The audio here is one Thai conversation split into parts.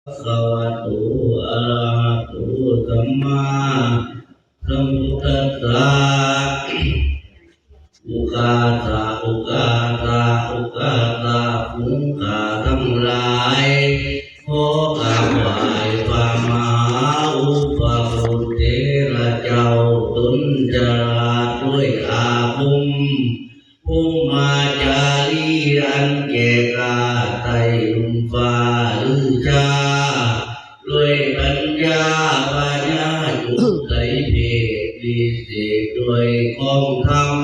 ภะคะวะโตอะระหะโตสัมมาสัมพุทธัสสะอุกาสะอุกาสะอุกาสะภูกาทั้งหลายขอกราบไหว้พระมหาอุปคุฎเถระเจ้าตุนจราด้วยอาภุมภูมาจารีอันแก่กล้าไต่ลุ่มฟ้าลือชาด้วยปัญญาปัญญาจุไตเพศวิเศษด้วยของธรรม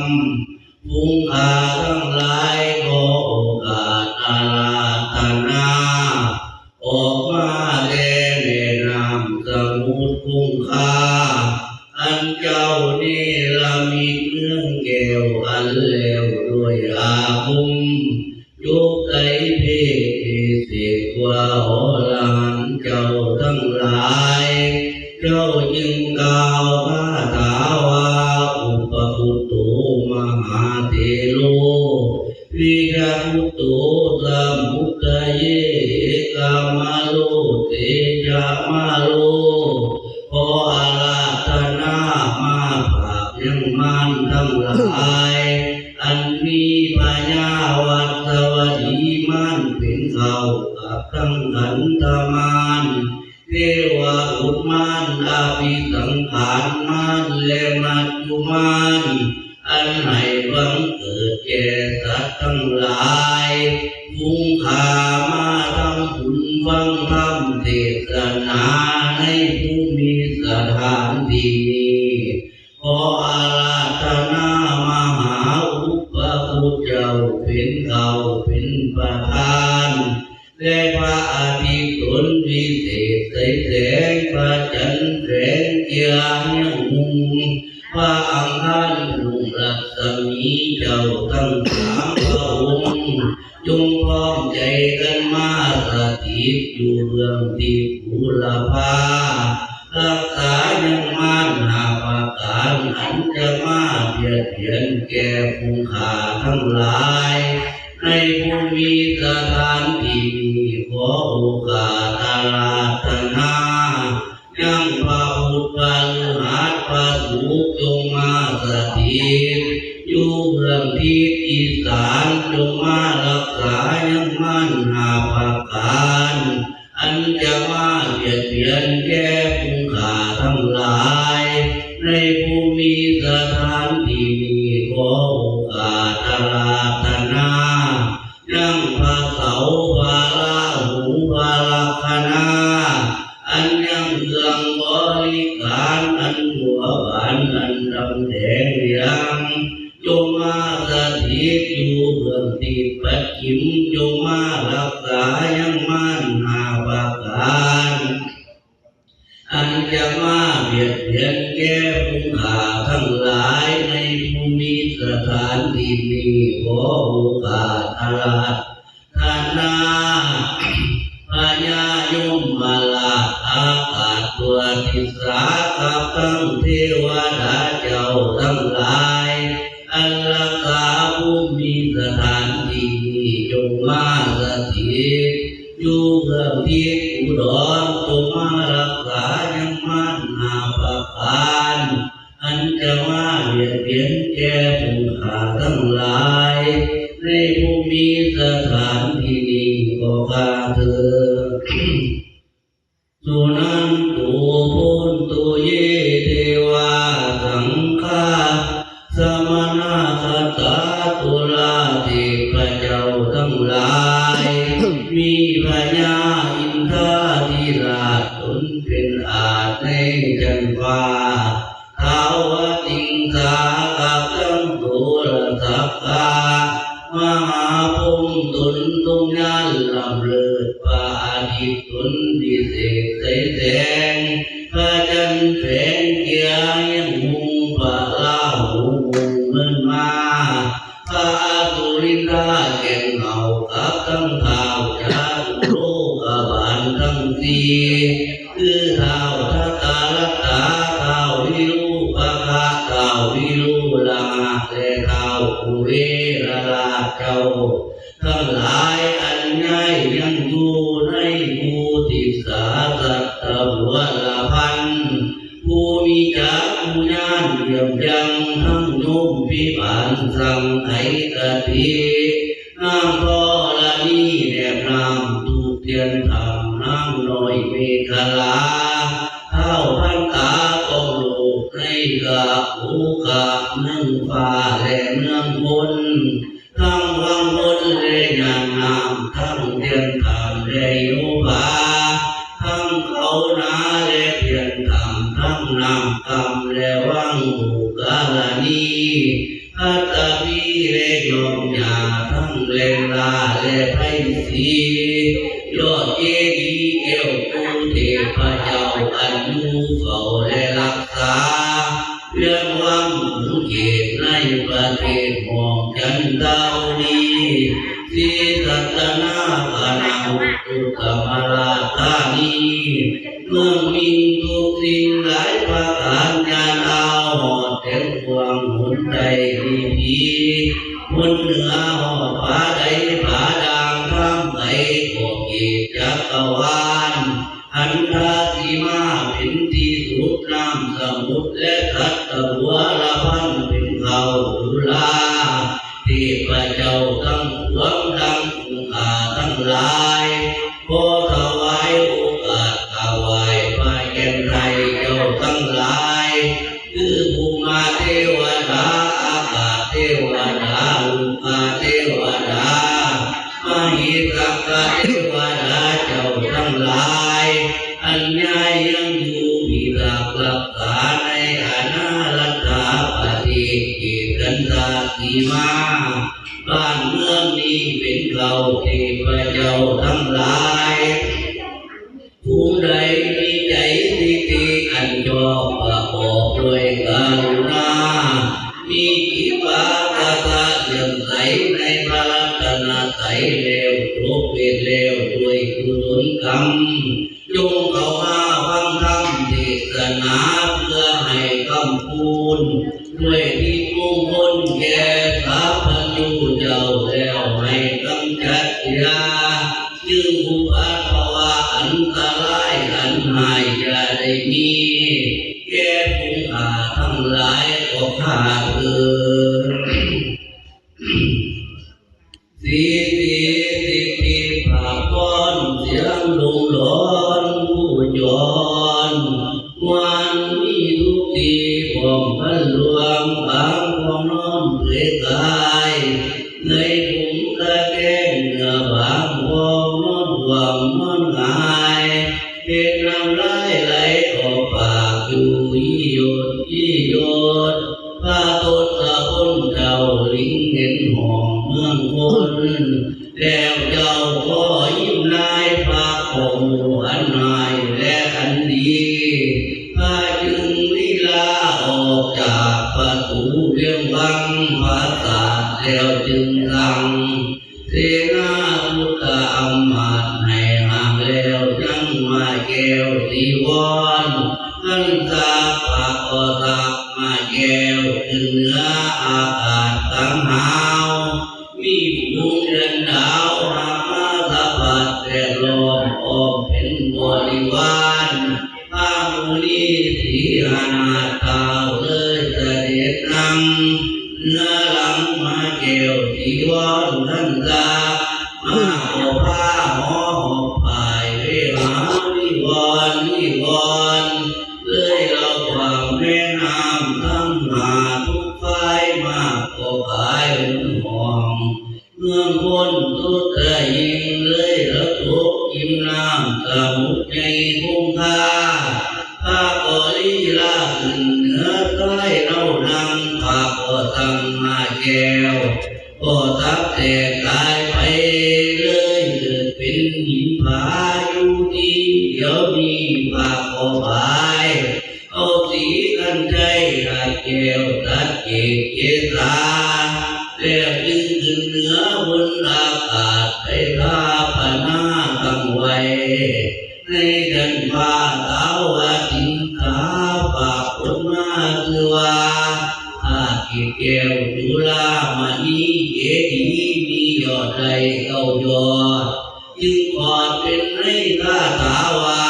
ภูมิอาทั้งหลายขอโอกาสอาราธนาออกมาแด่ในนามสมุทรคุ้มค่าอันเจ้านี่ละมีเนื่องแก้วอันแล้วด้วยอาภุมยุคไตเพศวิเศษกว่าอรหันต์เจ้าทั้งหลายเจ้าจึงกล่าวคาถาว่าอุปคุตโตมหาเถโรวิยามุตโตสัมมุตเยกามาโลเตจามาโลขออาราธนามาภาพยังมันทั้งหลายอันมีปัญญาวัดสวัสดีมันเป็นเขากับทั้งขันธมานเทวะอุมานอาภิสังขารมันและมัจจุมานอันให้บังเกิดแก่สัตว์ทั้งหลายภูมิขามาทำบุญฟังธรรมเทศนาในภูมิสถานที่นี้ขออาราธนามหาอุปคุฎเจ้าเป็นเขาเป็นประธานและพระอาทิตย์ตนวิเศษใสแสงพระจันทร์แสงเกียรติยังมุงพระอังคารลุงรัศมีเจ้าทั้งสามพระองค์จงพร้อมใจกันมาสถิตอยู่เบื้องทิศบุรพารักษายังมันหาประการอันจะมาเบียดเบียนแก่ผู้ขาทั้งหลายในภูมิสถานที่นี้ขอโอกาสอาราธนายังพระพุทธพระฤหัสพระสุขจงมาสถิตอยู่เบื้องทิศอีสานจงมารักษายังมันหาประการอันจะมาเบียดเบียนแก่ผู้ขาทั้งหลายในภูมิสถานที่นี้ขอโอกาสอาราธนายังพระเสาพระราหูพระลัคนาอันยังเครื่องบริการอันหัวบานอันดำแดงเหลืองจงมาสถิตอยู่เบื้องทิศปัจฉิมจงมารักษายังมันหาประการอันจะมาเบียดเบียนแก่ผู้ขาทั้งหลายในภูมิสถานที่นี้ขอโอกาสอาราธนาพญายมมาลาอากาศตัวทิสากับทั้งเทวดาเจ้าทั้งหลายอันรักษาภูมิสถานที่นี้จงมาสถิตอยู่เบื้องทิศอุดรจงมารักษายังมันหาประการอันจะมาเบียดเบียนแก่ผู้ขาทั้งหลายในภูมิสถานที่นี้ก็ข้าเธอสุนันตุพุนตุเยเทวาสังฆาสมณะคตาตุลาเทพเจ้าทั้งหลายมีพญาอินทราธิราชตนเป็นอาจในจันฟ้าท้าวติงสากับทั้งโสรสักกามหาภูมิตนทรงยานลำเลิศพระอาทิตย์ตนวิเศษใสแสงพระจันทร์แสงเกียรติยังมุงพระราหูมุงเงินมาพระสุรินทราแก่งเหงากับทั้งเท้าจาตุโลกบาลทั้งสี่คือเท้าทัตตาลัตตาเท้าวิรูปะคะเท้าวิรูลาและเท้ากุเวราราชเจ้าทั้งหลายอันใหญ่ยังอยู่ในภูติส สาสัตตบัวละพันผู้มีจักขุญาณเยี่ยมยังทั้งนุ่มพิบาลสังไถกติน้ำพ่อละนี้แนบน้ำถูกเทียนทำน้ำน้อยเมฆลาเท้าพันตาต้องลูกในกะหูกะนึ่งฟ้าและเมืองบนทั้งวังบนและยานน้ำทั้งเทียนทำและโยบาทั้งเขานาและเพียนทำทั้งน้ำกำและวังหูกาลานีอัตตาบีและยมยาทั้งเลนลาและไพสียอดเจดีย์เอวกูเทพเจ้าอันยูเฝ้าและรักษาเรื่องวังหูเขตในประเทศมองจันดาวนีสีสัตนาพนาอุตมราธานีเมืองมิงทุกสิ่งหลายประการงานเอาหอดเต็มความหุ่นใจดีพีหุ่นเหนือหอดผาใดผาดังข้ามไกลขอบเขตจักรวาลอันทาสีมาเป็นที่สุดน้ำสมุทรและทัตตะบัวละพันเป็นเขาดุลาเทพเจ้าทั้งปวงทั้งภูขาทั้งหลายขอถวายโอกาสถวายพระแก่นไทยเจ้าทั้งหลายคือภูมาเทวดาอากาศเทวดาลูกาเทวดามหิสักกะเทวดาเจ้าทั้งหลายอันญายังอยู่มีรักรักษาในอนารัตาปฏิกิกันตาสีมาบ้านเมืองนี้เป็นเขาเทพเจ้าทั้งหลายผู้ใดมีใจสิติอันชอบประกอบด้วยกรุณามีจิตปากาตะเลื่อมใสในพระรัตนตรัยแล้วจบเวทแล้วด้วยกุศลกรรมจงเข้ามาฟังธรรมเทศนาเพื่อให้คำพูนด้วยที่มงคลแก่ข้าพเจ้าเจ้าแล้วให้กำจัดยาจึงอุปัฏฐวะอันตรายอันหายอย่าได้มีแก่ผู้ข้าทั้งหลายก็ข้าเถิดสีสิทธิภาพรเสียงลงหลอนผู้จรวันนี้ทุกทีบ่มพันรวมบางความน้อมเผยกายในถุงตะแกงเนื้อบางความนอนหวังนอนหายเป็นน้ำลายไหลออกปากอยู่ยี่หยดพระตถาคตเจ้าลิงเห็นห้องเมืองคนแล้วเจ้าก็ยิ้มนายพระองค์อันนายและอันดีพระจึงลีลาออกจากประตูเรียงวังพระศาสตร์แล้วจึงสั่งเสนาพุทธอมาตย์ให้ห่างแล้วยังมาแก้วสีวรขันตาปากก็ตักมาแก้วถึงเหนืออากาศตั้งหาวมีฝูงเดินดาวหามาสะพัดแต่ล้อมอ้อมเป็นบริวารพระมุนีสีหนาเท้าเลยเสด็จนำเนื้อหลังมาแก้วสีวรขันตามาขอผ้าหอหอบภายเวหาวิวรเลยเราความแม่น้ำทั้งหาทุกฝ่ายมาก็ขายหุ่นห้องเมืองคนทุกข์ยิ่งเลยแล้วทุกยิ้มน้ำสมุทรในคุ้มค่าข้าก็ลีลาขึ้นเหนือใต้เรานั่งข้าก็ตั้งมาแก้วก็ทับแต่กายไปเลยเกิดเป็นหินผาอยู่ที่เดี๋ยวนี้ข้าก็บายเอาสีกันใจหัดแก้วตัดเกศเกศาแล้วจึงขึ้นเหนือบนอากาศไปพาพนาตั้งไว้ในกันฟ้าเท้าวทิงขาปากคนมาคือว่าอากิแก้วจุฬามณีเจดีย์มียอดใดเอายอดจึงขอดเป็นในคาถาว่า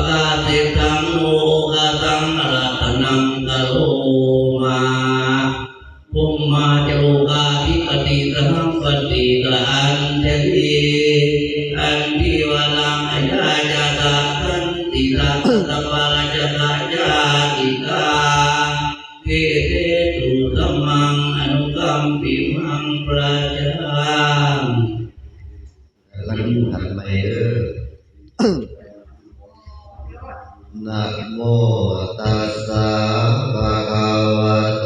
กาติตังโมกตังอรัตนังกะโลมาภูมิมาจโลกาภิปติตหังปฏิตะอันเทวีอันทิวาลังอัญญาจาตะขันติตาตะปาราจตะญาติกาเกเตตุธัมมังอนุกัมปิมังปราจาลังหันไปเด้อนะโมตัสสะภะคะวะโต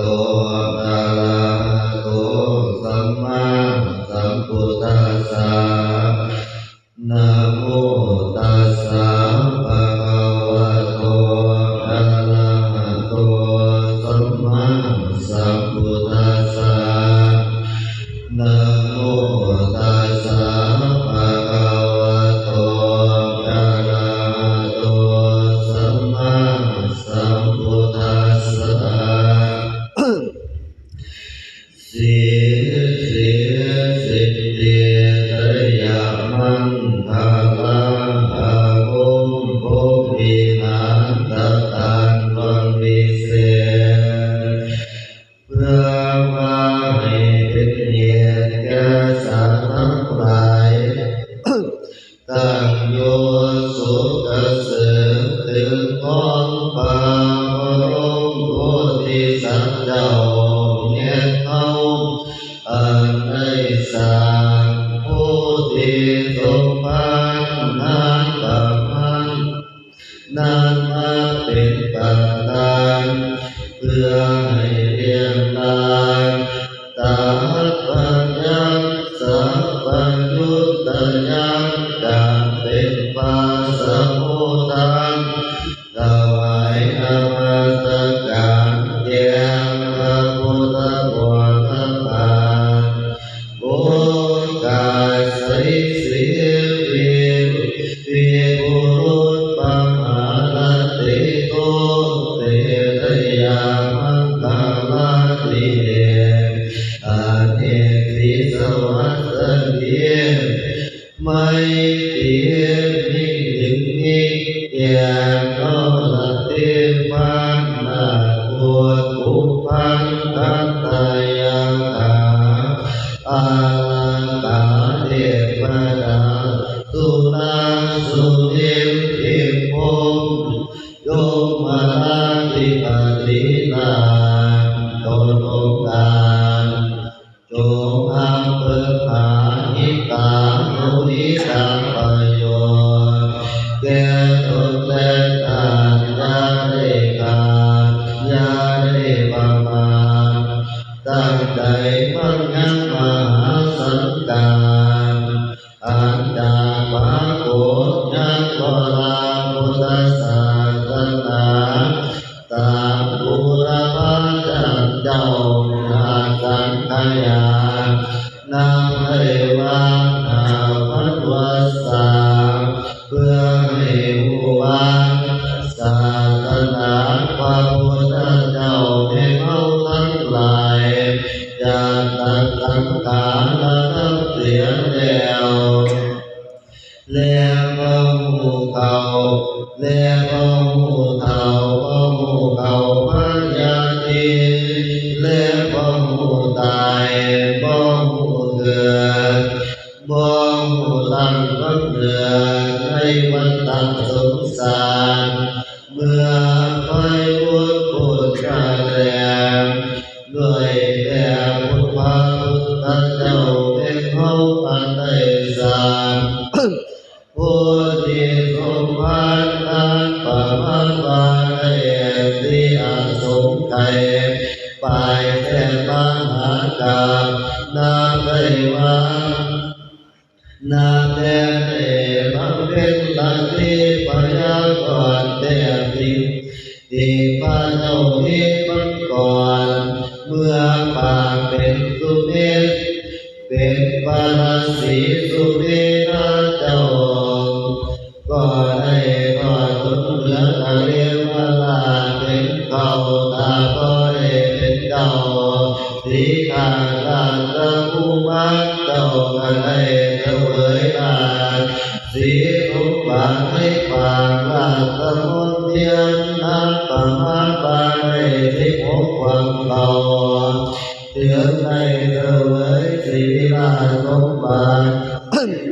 อะระหะโตสัมมาสัมพุทธัสสะนะโมตัสสะภะคะวะโตอะระหะโตสัมมาสัมพุทธัสสะนะโมตัสสะภะคะวะโตอะระหะโตสัมมาสัมพุทธัสสะสิสิสิทธิเตยะมังคลังอาภุมภุมินันตตังวันวิเศษเพื่อว่าให้เป็นเหตุแก่สัตว์ทั้งหลายตั้งอยู่สุขเกษมถึงท้องฟ้าบรมโพธิสัตว์เจ้าเนี่ยเขาอันได้สร้างผู้ที่สมบัตินั้นกับมันนั้นมาเป็นประธานเพื่อให้เรียนตามตัดปัญญาสัพพัญญุตยัญการเป็นภาสมุทังถวายนมัสการแด่พระพุทธวจนะบุญกายใสสิวิวิบุรุษปัมมาลติโตเตทะยามังคลาติเดอาเนติสวัสดิไม่เตียนิลิงนิเตียโนละเตปันนาภูตุปันตัตตายาคาอาลาเดปนาสุนาสุนิมทิพงโยมาลาติปตินาตนองค์การจงอัมเพิกาหิตาโนนิสังประโยชน์แก่ตนและการญาได้การญาได้ประมาณตั้งใจมั่นยังมหาสังการอันจากพระโกฏยังวราพุทธศาสนาตามบุรพาจารย์เจ้านาสังขยานำให้วางอาภัตวสาเพื่อให้ผู้วางศาสนาพระพุทธเจ้าให้เขาทั้งหลายจะตัดสังขารและนับเสียแล้วแล้วก็หมู่เขาแล้วก็หมู่เฒ่าก็หมู่เขาพญาติแล้วก็หมู่ตายบ่หมู่เกิดบ่หมู่ตั้งก็เกิดในวันตั้งสงสารเมื่อไฟวุฒิพุทธะแรงด้วยแต่พุทธะพุทธเจ้าเป็นเขาอันได้สร้างผู้ที่สมบัตินั้นประมาณว่าได้ที่อาสงไขยไปแต่มหากาพนาได้ว่านาแต่เดบังเป็นลัทธิพยากรณ์แต่ทิที่พระเจ้าที่บังก่อนเมื่อปากเป็นสุเมธเป็นปาราสีสุเมนาเจ้าก็ได้ทอดทุนเหลือเรียกว่าลาเป็นเขาตาก็ได้เป็นเจ้าสีทางลาตะภูมาเจ้าก็ได้เถวยลาสีทุกบาทให้ปากลาตะ มนเทียนนับประมาณบาได้16 วันเก่าเดือนในเสวยศิลาสมบัติ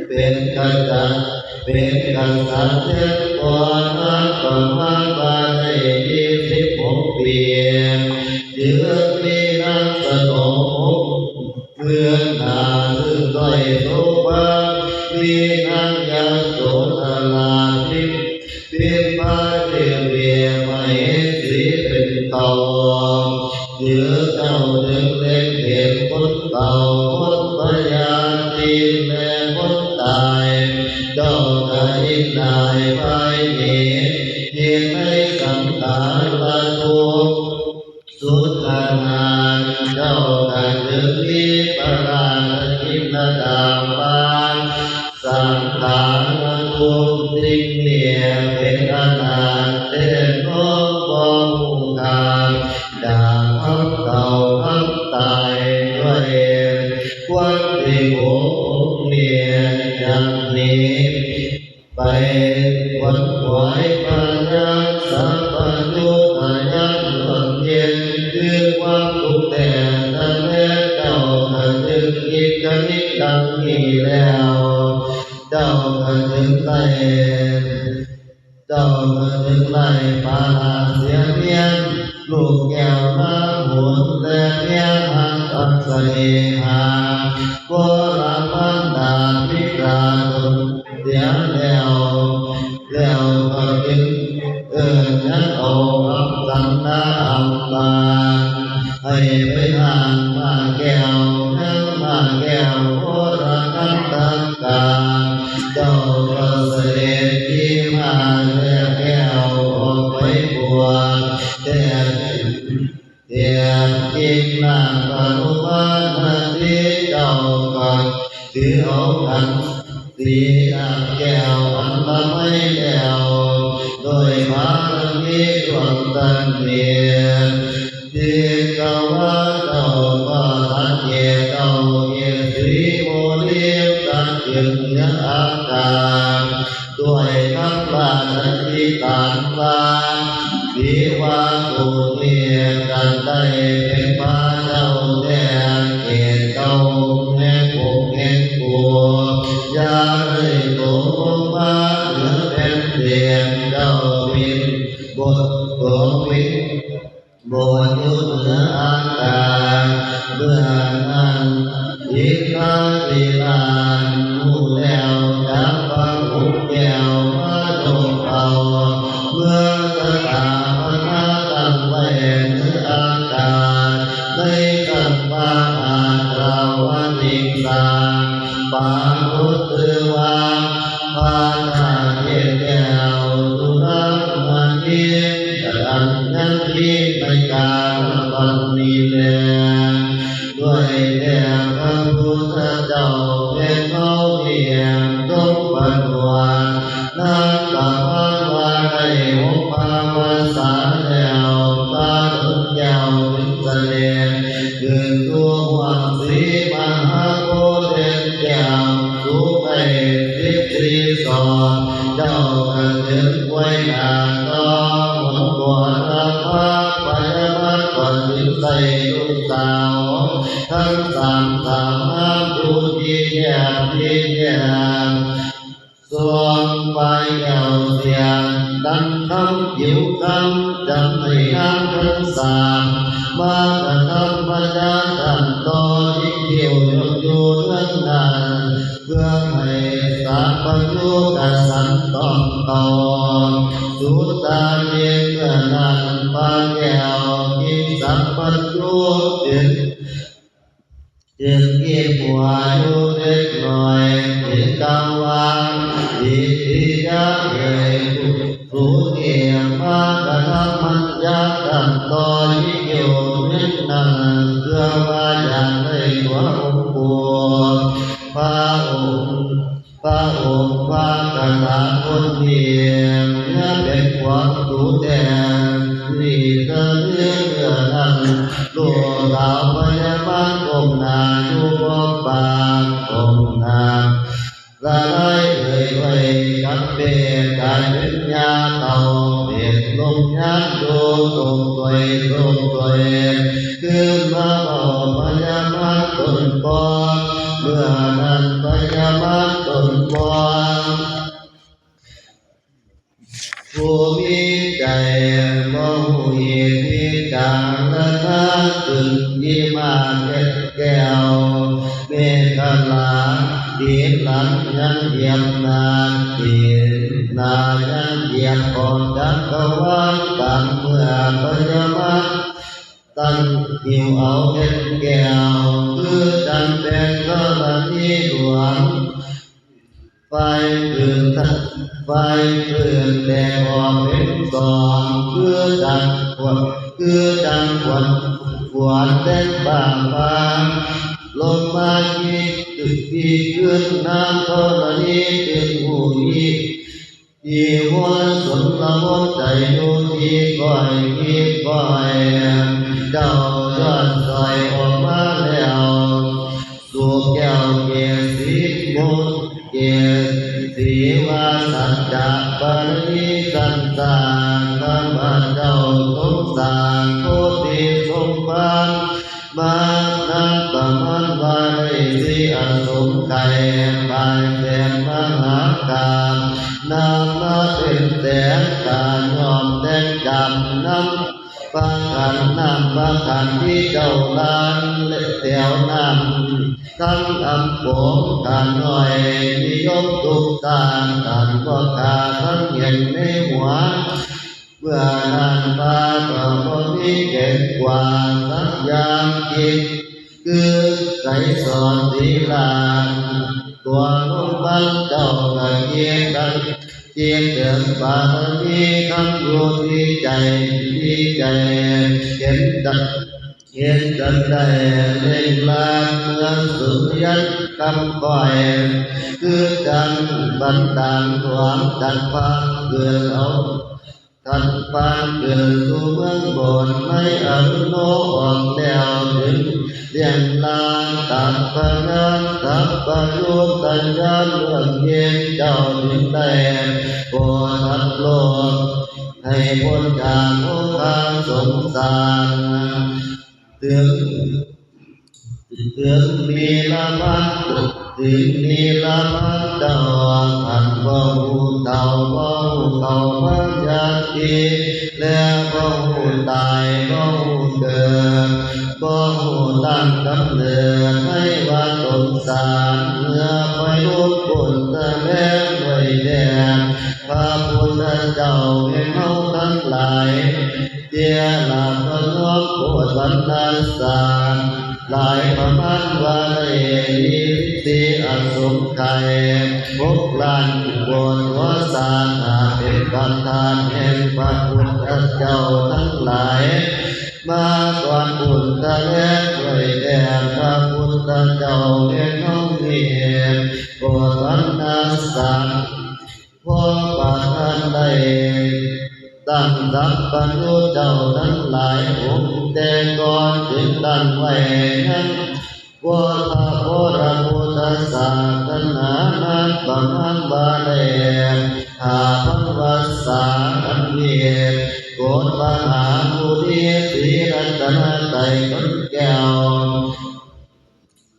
เป็นกษัตริย์เป็นกษัตริย์เทพกรนับประมาณบาได้26 ปีเดือนมีนาสนมเมื่อนาซึ่งด้อยโสภามีนางยาโสธราทิพย์เป็นพระเดียวเวียไม่สีเป็นเต่าเดือเจ้าดึงเล่นเห็นคนเต่าคนพยาตีแม่คนตายเจ้าได้นายไปเหตุเหตุไม่สังขารละทุกสุดขนาดเจ้าได้ดึงที่ปราชินดาบานสังขารละทุกสิ่งเนี่ยเป็นอนาถเต้นน้องบองทางด่าคำเต่าคำตายด้วยความที่โง่เนี่ยอย่างนี้ไปวันไหวปัญญาสัพพะโยธายันหลังเย็นคือความทุกข์แต่นั้นแม้เจ้าถึงอีกกันนี้ดังนี้แล้วเจ้าถึงได้เจ้าถึงได้ปาเสียเมียนลูกแก้วมาหมุนและเมียหันอัศรีหาโบราณมันดาพิกาตุเดียวแล้วก็จึงยันเอาอับสันนาอับปาให้ไปทางมาแก้วนั่งมาแก้วโบราณตังกาเจ้าก็เสด็จที่มาแล้วแก้วออกไปบวชแต่เดียนกินนางปนุมานาทีเจ้าก็ถือเอากันสีแก้วอันละไม่แล้วโดยพระมีดวงตาเนียนที่เจ้าว่าเจ้าก็ทันเยเจ้าเยสีโมลีกันจึงยังอาการด้วยคำลาที่ตานว่าดีว่าตุเนียกันได้เป็นพระเจ้าแดนเกศเจ้าแห่งภูมิแห่งปัวยาให้ตัวมาเหลือเป็นเดียนเจ้าบินบทตัววินบทยุทธเหนืออากาศเมื่อนั้นอินทาลีลานมูแล้วจับพระหุบแก้วมาดมเอาเมื่อสถาปนาตั้งไว้เหนืออากาศในกัมปาอาตราวันนิสาปารุตวาปานาเยแก้วตุลังมาเยี่ยมอันนั้นที่ในการบันนี้แลด้วยแด่พระพุทธเจ้าเป็นเขาเทียมทรงปัญญานักปะพันวาได้หกภาวาสาแล้วตาถึงยาวถึงเสด็จเกิดตัววังสีมหาโพธิ์เด่นแก้วสุไป14 ศอกเจ้าก็ถึงไว้หน้าน้องหวังก่อนละพระไปมาก่อนถึงใส่ลูกสาวทั้งสามน้ำดูที่แย่ที่แย่ส่วนไปแก้วเสียงดังคำผิวคำจำให้น้ำทั้งสามมากระทำพระเจ้าท่านต่อที่เกี่ยวยกอยู่เรื่องนั้นเพื่อให้สาปัญญูกสันต้องต่อสุตตาเยเมื่อนั้นปาแก้วกินสัมปัญญูจึงเก็บหัวอยู่เล็กน้อยถึงกลางวันดีที่จะเอ่ยรู้เกี่ยงมากระทำมันยากตั้งต่อที่เกี่ยวนิดนั้นเพื่อว่าอย่างในหัวองค์บัวพระองค์พระกฐาคนเดียวเนื้อเป็นความรู้แดงนี่ก็เรื่องนั้นลูกสาวพยาบาลก้มหน้าอยู่บางก้มหน้าละลายไว้กับเบกายเป็นยาเต่า ลงยันโดตรงตัวขึ้นมาเอาพญามาตนปองเมื่อนั้นพญามาตนปองผู้มีใจบ่หูเหตุมีจางละนาขึ้นยี่มาแก้วเมฆลาดีหลังยันเหยียบนาตีนายันเหยียบก่อนจักรวาลต่างเมื่อพญามาตั้งหิวเอาเห็ดแก้วคือจันเป็นกรณีหลวงไฟตื่นแต่ออกเป็นกองคือจันขวนเต้นบางลงมาที่ขึ้นน้ำธรณีเป็นหูที่หัวสนละหัวใจอยู่ที่ก้อยเจ้ายอดซอยออกมาแล้วสูบแก้วเกียรติมุนเกียรติว่าสัจจะปริสันตางธรรมเจ้าสงสารโคติสมบัติมานับประมาณวาริสิอสมไก่ปานแสนมหากาพนำมาเป็นแสนการยอมแต่งจำนำประกันที่เจ้าลานเล็ดแถวนั้นทั้งอำโขงการหน่อยนิยมทุกตางการบ่กาทั้งเห็นในหัวเมื่อนั้นปาก็บ่มีเก่งกว่าสักอย่างกินคือไก่สอนศีลาตัวนุ่มบังเจ้าก็เกียงกันเดินบารมีคำอยู่ที่ใจเห็นดังได้เล่นลานเมืองสุริยันคำก่อยคือดังบันดาลหวงดันฟ้าเกิดเอาทันปานเกิดสู่เมืองบนไม่อรุโนออกแล้วถึงเลี้ยงลานตัดพงานทับประยุทธ์ตัญญาเรื่องเย็นเจ้าถึงได้โปรดทัดโลกให้พ้นจากโลกาสงสารถึงมีละพันเจ้าอันบ่หูเต่าพันยาตีและบ่หูตายบ่หูเกิดบ่หูตั้งกำเนิดให้ว่าสงสารเมื่อไปลุกพ้นตะแลงไว้แดงพระพุทธเจ้าเห็นเฮาทั้งหลายเดียลาพระน้อมโปรดบรรดาสารหลายประมาณว่าได้มีสิอสมไก่พกลานบนหัวสาขาเป็นประธานแห่งพระพุทธเจ้าทั้งหลายมาก่อนบุญตะแลงไว้แด่พระพุทธเจ้าแห่งเฮานี้โปรดบรรดาสารพอปากอันใดตั้งสัพพัญญูเจ้าทั้งหลายองค์แต่ก่อนจึงตั้งไว้นั้นว่าพระพุทธศาสนานั้นประมาณบาลี5,000 วรรษาอันนี้โกฏมหาภูริศรีรัตนไตรัยต้นแก้ว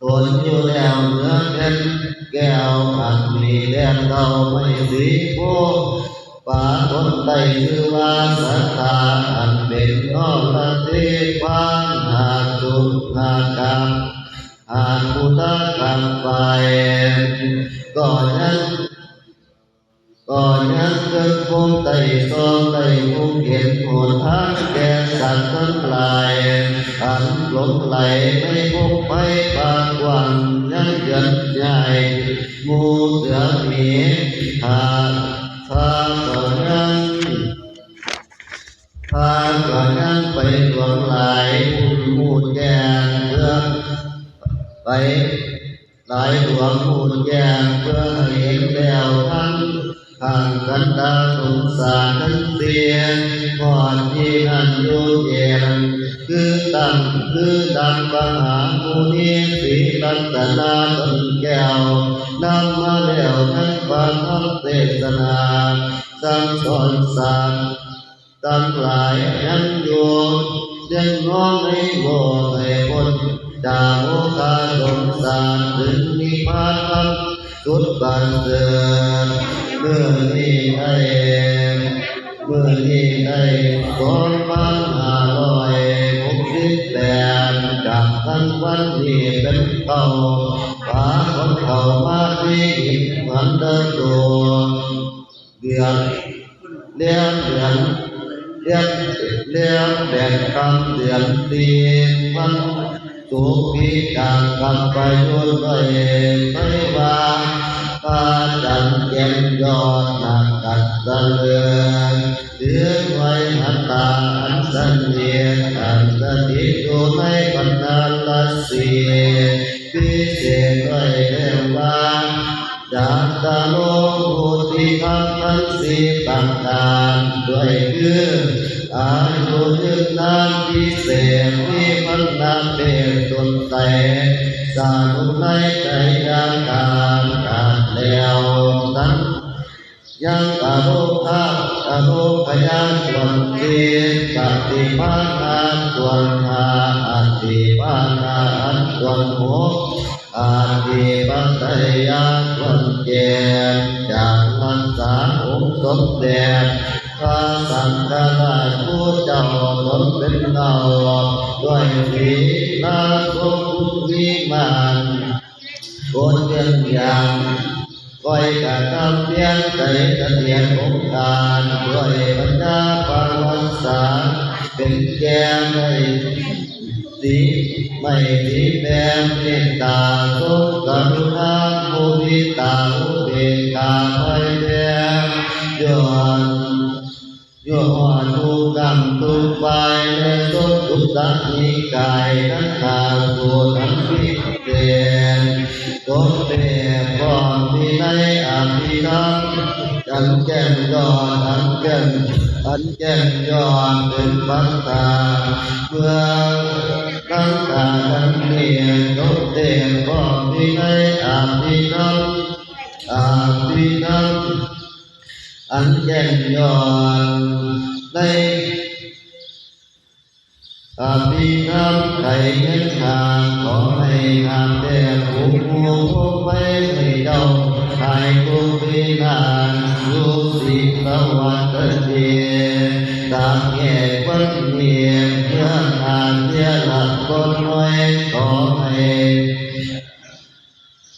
ตนอยู่แล้วเนื้อเป็นแก้วอันมีแดงเก่าไม่สีโพปาคนใดชื่อว่าสัทธาอันเป็นนอละทิพานหาสุขากรรมอาภูตกรรมไปก่อนนั้นเกิดคงไต่ซองได้คงเห็นโหดทางแก่สัตว์ทั้งหลายอันหลงไหลไม่พบไปปากกว้างยังเกิดใหญ่หมูเสือหมีหาก่อนยังไปหลวงไหลมูดแก่เพื่อไปหลายหลวงมูดแก่เพื่อเห็นแล้วทั้งข้างกันดาสงสารทั้งเสียงก่อนที่นั่นอยู่เย็นคือดังมหามุนีสีรัตนาต้นแก้วนำมาแล้วทั้งฟังธรรมเทศนาสั่งสอนสัตว์ต ทั้งหลายยังอยู่ยังน้อมให้โมให้พ้นจากโมฆะสงสารถึงนิพพานสุดบันเทิงเมื่อนี้ได้2568จากทั้งวันนี้เป็นเก่าฟ้าของเขามาที่เหมือนเดิมเดือนเลี้ยงแบ่งคำเดือนตีมันสุขีจากกันไปด้วยไม่ว่าการจันเก็บยอดหนักกัดตะเลือนเดือนไว้หันตาอันสันเนียนอันสถิตอยู่ในปัญญาละสีพิเศษไว้เรียกว่าจากตาโลกุติธรรมทั้งสี่ต่างๆด้วยคืออายุยืนนานพิเศษที่มันนาเป็นตนแต่สารุในใจยางการแล้วนั้นยังอโรคยังส่วนเจตติปานาส่วนหาอติปานาส่วนหกอาทิปัตตยาส่วนเจตจากมันสาองค์สมเด็จพระสังฆราชผู้เจ้าตนเป็นเราด้วยศีลสมบุญวิมานโกนเรื่องอย่างก้อยกะทำเพียงใจเสถียรองค์การด้วยปัญญาปวัสสาเป็นแก่ไม่สีแดงเมตตาสงกรุณามุทิตาอุเบกขาภัยแดงย้อนทุกรรมทุกไปในสมทุกสัตว์นิกายทั้งขาสุนันพิเศษตนเตป้อนที่ในอภิธรรมอันแก่นย้อนเป็นปัญญาเมื่อตั้งตาทั้งเนียนตนเตป้อนที่ในอภิธรรมอันแก่นย้อนในอภิธรรมไข่เงินทางขอให้งามแด่ผู้ไม่ให้เจ้าไข่กุฏินานสุสิสวัสดีตามแก่วันเนียนเพื่องานเพื่อหลักคนน้อยขอให้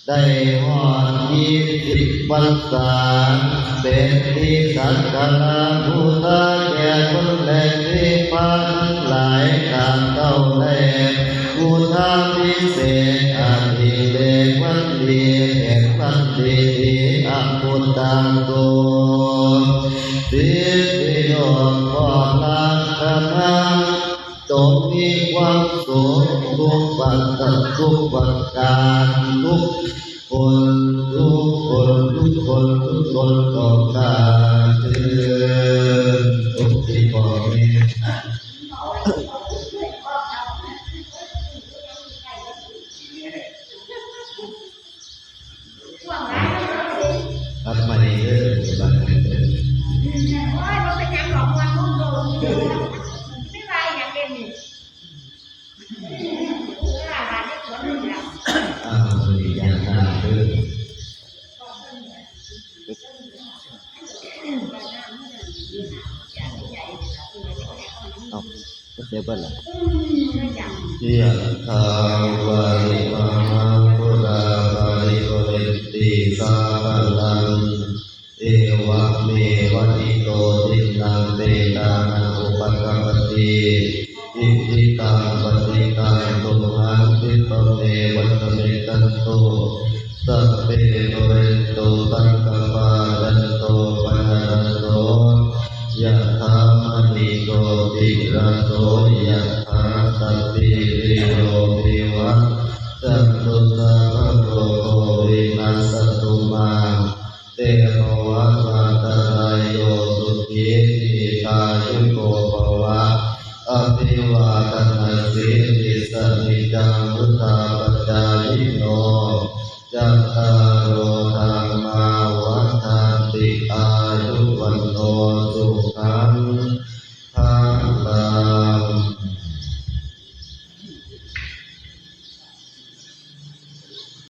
ได้หอด20 พรรษาเป็นที่สักการะบูชาแก่คนแหลกที่พันหลายทางเต้าแหลกบูชาพิเศษอาทิเลกวันดีแห่งวันดีอัมพุทธังโตสิทธิโยมพ่อรักกันจงมีความสุขทุกประการทุกคนต่อการเถิดทุกที่พ่อแม่รับมาในเรื่องบ้านเถิดเราไปยังหลอกวันมุ่งโดนไม่ไปอย่างเด่นนี่อย่างนั้นคือก็เสียไปละยะถาวาริวหาปุราปาริโกเรติสาลังเอวะเมวะอิโตทินังเตตังอุปกัปปติอิทิตังปฏิตังตุมหังคิปะเมวัตเมตันโตสัพเพโนเรนโตสังฆปาดันโตปะนะระโสยะถามณิโกติระโสยะถาสัพพิริโยวิวัตสันตุสัพพะโลกวินัสสตุมาเตภวัตวันตรายโยสุขีติกายุโกภวะอภิวาทนาสิริสนิจังพุทธาปัจจายิโนจัตตารโอธรรมาวัฏฏันติอา